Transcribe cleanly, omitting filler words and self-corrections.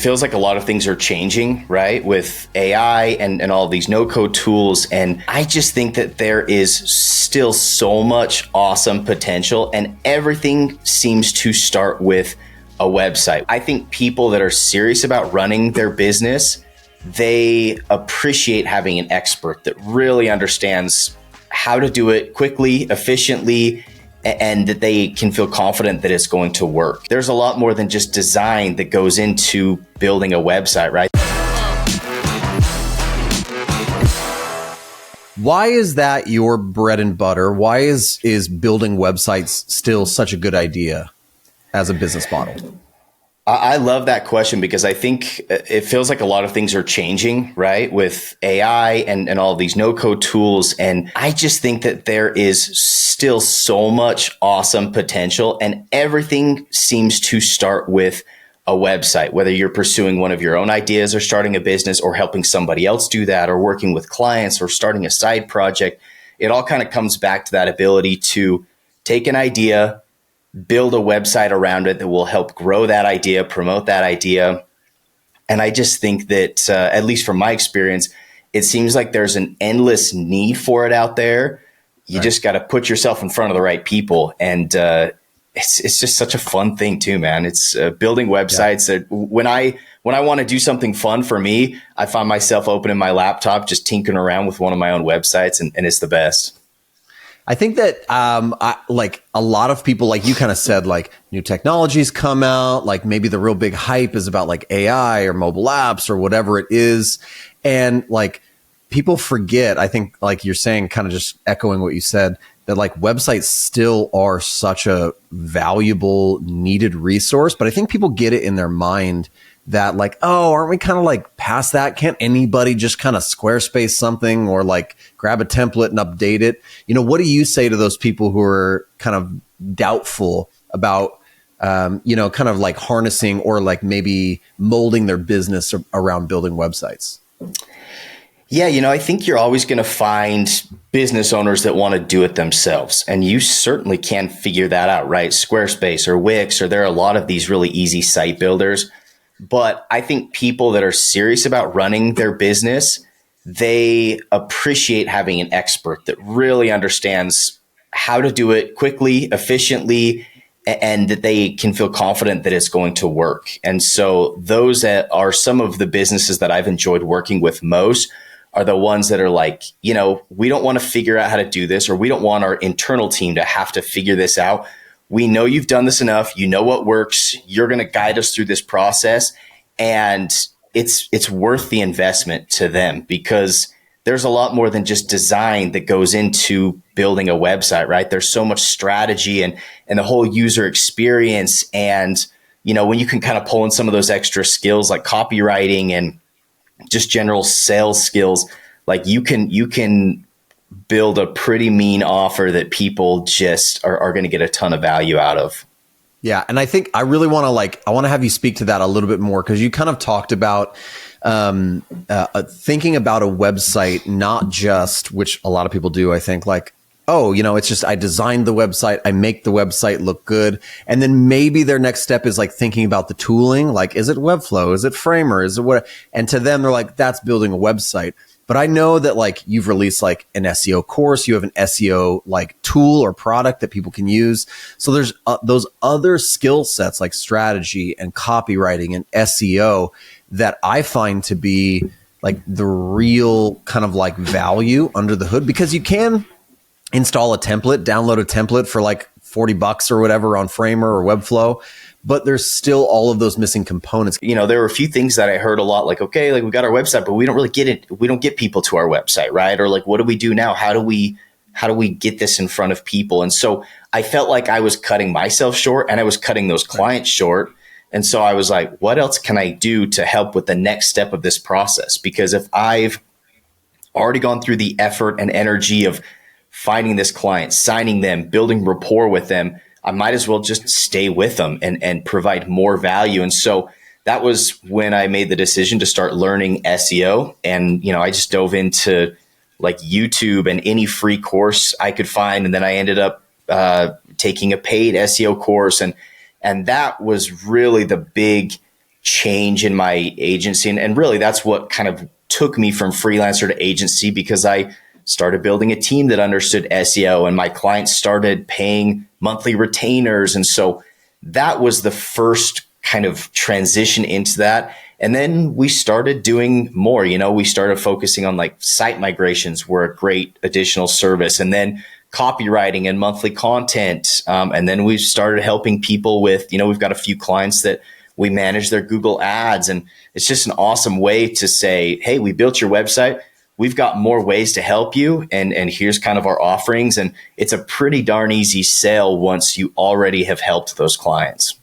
feels like a lot of things are changing, right? With AI and all these no-code tools. And I just think that there is still so much awesome potential, and everything seems to start with a website. I think people that are serious about running their business, they appreciate having an expert that really understands how to do it quickly, efficiently, and that they can feel confident that it's going to work. There's a lot more than just design that goes into building a website, right? Why is that your bread and butter? Why is building websites still such a good idea as a business model? I love that question because I think it feels like a lot of things are changing, right? With AI and all these no-code tools. And I just think that there is still so much awesome potential, and everything seems to start with a website, whether you're pursuing one of your own ideas or starting a business or helping somebody else do that or working with clients or starting a side project. It all kind of comes back to that ability to take an idea, build a website around it that will help grow that idea, promote that idea. And I just think that, at least from my experience, it seems like there's an endless need for it out there. You just got to put yourself in front of the right people. And it's just such a fun thing too, man. It's building websites that when I want to do something fun for me, I find myself opening my laptop, just tinkering around with one of my own websites, and it's the best. I think that like a lot of people, like you kind of said, like new technologies come out, like maybe the real big hype is about like AI or mobile apps or whatever it is. And like people forget, I think like you're saying, kind of just echoing what you said, that like websites still are such a valuable, needed resource. But I think people get it in their mind that like, oh, aren't we kind of like past that? Can't anybody just kind of Squarespace something or like grab a template and update it? You know, what do you say to those people who are kind of doubtful about, you know, kind of like harnessing or like maybe molding their business around building websites? Yeah, you know, I think you're always going to find business owners that want to do it themselves. And you certainly can figure that out, right? Squarespace or Wix, or there are a lot of these really easy site builders. But I think people that are serious about running their business, they appreciate having an expert that really understands how to do it quickly, efficiently, and that they can feel confident that it's going to work. And so those that are some of the businesses that I've enjoyed working with most are the ones that are like, you know, we don't want to figure out how to do this, or we don't want our internal team to have to figure this out. We know you've done this enough. You know what works. You're going to guide us through this process. And it's worth the investment to them because there's a lot more than just design that goes into building a website, right? There's so much strategy and the whole user experience. And, you know, when you can kind of pull in some of those extra skills like copywriting and just general sales skills, like you can build a pretty mean offer that people just are going to get a ton of value out of. Yeah. And I think I really want to I want to have you speak to that a little bit more, because you kind of talked about thinking about a website, not just, which a lot of people do, I think, like, oh, you know, it's just I designed the website, I make the website look good. And then maybe their next step is like thinking about the tooling, like, is it Webflow? Is it Framer? Is it what? And to them, they're like, that's building a website. But I know that like you've released like an SEO course, you have an SEO like tool or product that people can use. So there's those other skill sets like strategy and copywriting and SEO that I find to be like the real kind of like value under the hood, because you can install a template, download a template for like $40 or whatever on Framer or Webflow. But there's still all of those missing components. You know, there were a few things that I heard a lot, like, okay, like we got our website, but we don't really get it. We don't get people to our website, right? Or like, what do we do now? How do we get this in front of people? And so I felt like I was cutting myself short and I was cutting those clients short. And so I was like, what else can I do to help with the next step of this process? Because if I've already gone through the effort and energy of finding this client, signing them, building rapport with them, I might as well just stay with them and provide more value. And so that was when I made the decision to start learning SEO. And, you know, I just dove into like YouTube and any free course I could find. And then I ended up taking a paid SEO course. And that was really the big change in my agency. And really, that's what kind of took me from freelancer to agency, because I started building a team that understood SEO, and my clients started paying monthly retainers. And so that was the first kind of transition into that. And then we started doing more. We started focusing on like site migrations were a great additional service, and then copywriting and monthly content. And then we've started helping people with, we've got a few clients that we manage their Google ads. And it's just an awesome way to say, hey, we built your website. We've got more ways to help you. And here's kind of our offerings. And it's a pretty darn easy sale once you already have helped those clients.